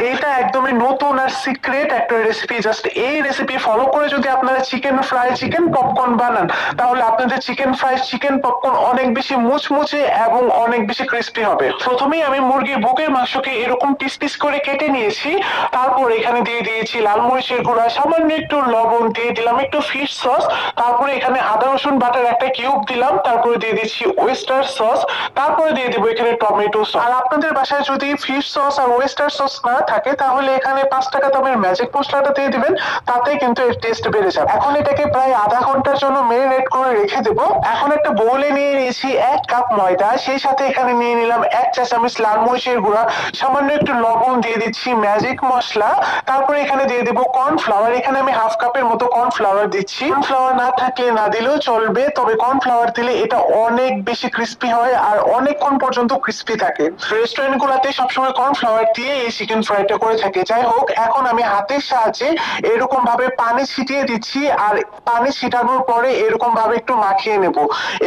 এটা একদমই নতুন আর সিক্রেট একটা রেসিপি। জাস্ট এই রেসিপি ফলো করে যদি আপনারা চিকেন ফ্রাই চিকেন পপকর্ন বানান, তাহলে আপনাদের চিকেন ফ্রাই চিকেন পপকর্ন অনেক বেশি মুচমুচে এবং অনেক বেশি ক্রিস্পি হবে। প্রথমেই আমি মুরগির বুকের মাংসকে এরকম পিস পিস করে কেটে নিয়েছি। তারপর এখানে দিয়ে দিয়েছি লাল মরিচের গুঁড়া, সামান্য একটু লবণ, দিয়ে দিলাম একটু ফিশ সস, তারপরে এখানে আদা রসুন বাটার একটা কিউব দিলাম, তারপরে দিয়ে দিচ্ছি ওয়েস্টার সস, তারপরে দিয়ে দিব এখানে টমেটো সস। আর আপনাদের বাসায় যদি ফিশ সস আর ওয়েস্টার সস না থাকে, তাহলে এখানে 5 টাকা দামের ম্যাজিক মশলাটা দিয়ে দিবেন, তাতে কিন্তু এর টেস্ট বেড়ে যাবে। এখন এটাকে প্রায় আধা ঘন্টার জন্য মেরিনেট করে রেখে দেবো। এখন একটা বোলে নিয়ে নিয়েছি 1 কাপ ময়দা, সেই সাথে এখানে নিয়ে নিলাম 1 চা চামচ লাল মরিচের গুঁড়া, সামান্য একটু লবণ, দিয়ে দিচ্ছি ম্যাজিক মশলা, তারপরে এখানে দিয়ে দেবো কর্নফ্লাওয়ার। এখানে আমি হাফ কাপের মতো কর্নফ্লাওয়ার দিচ্ছি। কর্নফ্লাওয়ার না থাকলে না দিলেও চলবে, তবে কর্নফ্লাওয়ার দিলে এটা অনেক বেশি ক্রিস্পি হয় আর অনেকক্ষণ পর্যন্ত ক্রিস্পি থাকে। রেস্টুরেন্ট গুলাতে সবসময় কর্নফ্লাওয়ার দিয়ে এই চিকেন ফ্রাইটা করে থাকে। যাই হোক, এখন আমি হাতের সাহায্যে এরকম ভাবে পানি ছিটিয়ে দিচ্ছি, আর পানি ছিটানোর পরে এরকম ভাবে একটু মাখিয়ে নেব।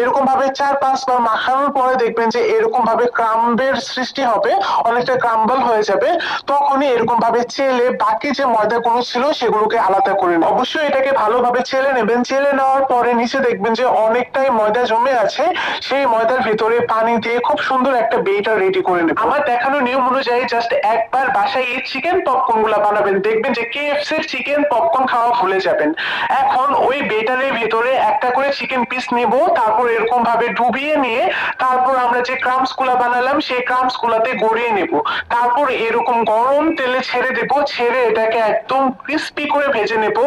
এরকম ভাবে 4-5 বার মাখানোর পরে দেখবেন যে এরকম ভাবে ক্রাম্বের সৃষ্টি হবে, অনেকটা ক্রাম্বল হয়ে যাবে। তখনই এরকম ভাবে চেলে বাকি যে ময়দাগুলো ছিল সেগুলোকে আলাদা করে নেব। অবশ্যই এটাকে ভালোভাবে চেলে নেবেন। চেলে নেওয়ার পরে নিচে দেখবেন যে অনেকটাই ময়দা জমে আছে, সেই ময়দার ভিতরে পানি দিয়ে খুব সুন্দর একটা বেটার রেডি করে নেব। আমার দেখানো নিয়ম অনুযায়ী জাস্ট একবার বাসায় এই চিকেন পপকর্ন গুলা বানাবেন, দেখবেন যে কেএফসি এর চিকেন পপকর্ন খাওয়া ভুলে যাবেন। এখন ওই বেটারের ভিতরে একটা করে চিকেন পিস নিব, তারপর এরকম ভাবে ডুবিয়ে নিয়ে তারপর আমরা যে ক্রাম্বস গুলা বানালাম সেই ক্রাম্বস গুলাতে গড়িয়ে নেব। তারপর এরকম গরম তেলে ছেড়ে দেব, ছেড়ে এটাকে একদম ক্রিস্পি করে ভেজে নেব।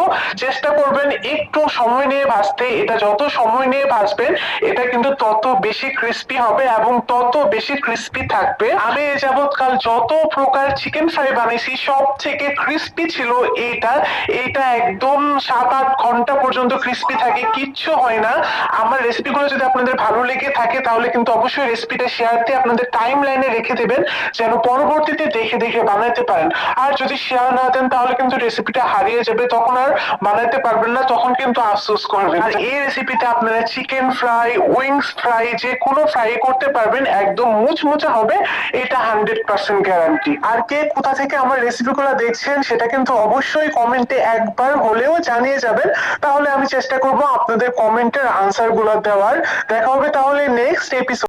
চেষ্টা করবেন একটু সময় নিয়ে ভাজতে, এটা যত সময় নিয়ে ভাজবেন এটা কিন্তু তত বেশি ক্রিস্পি হবে এবং তত বেশি ক্রিস্পি থাকবে। আমি এ যাবৎকাল যত প্রকার চিকেন ফ্রাই বানিয়েছি সব থেকে ক্রিস্পি ছিল এইটা। এইটা একদম 7-8 ঘন্টা পর্যন্ত ক্রিস্পি থাকে, কিচ্ছু হয় না। আমার রেসিপিগুলো যদি আপনাদের ভালো লেগে থাকে, তাহলে কিন্তু অবশ্যই রেসিপিটা শেয়ার দিয়ে আপনাদের টাইম লাইনে রেখে দেবেন, যেন পরবর্তীতে দেখে দেখে বানাইতে পারেন। আর যদি শেয়ার না দেন তাহলে কিন্তু রেসিপিটা হারিয়ে যাবে, তখন আর বানাইতে পারবেন না, তখন কিন্তু আফসোস করবেন। আর এই রেসিপিতে আপনারা চিকেন ফ্রাই, উইংস ফ্রাই, যে কোনো ফ্রাই করতে পারবেন, একদম মুচমুচে হবে, এটা 100% গ্যারান্টি। আর কে কোথা থেকে আমার রেসিপিগুলো দেখছেন সেটা কিন্তু অবশ্যই কমেন্টে একবার হলেও জানিয়ে যাবেন, তাহলে আমি চেষ্টা করব আপনাদের কমেন্টের আনসার গুলো দেওয়ার। দেখা হবে তাহলে নেক্সট এপিসোড।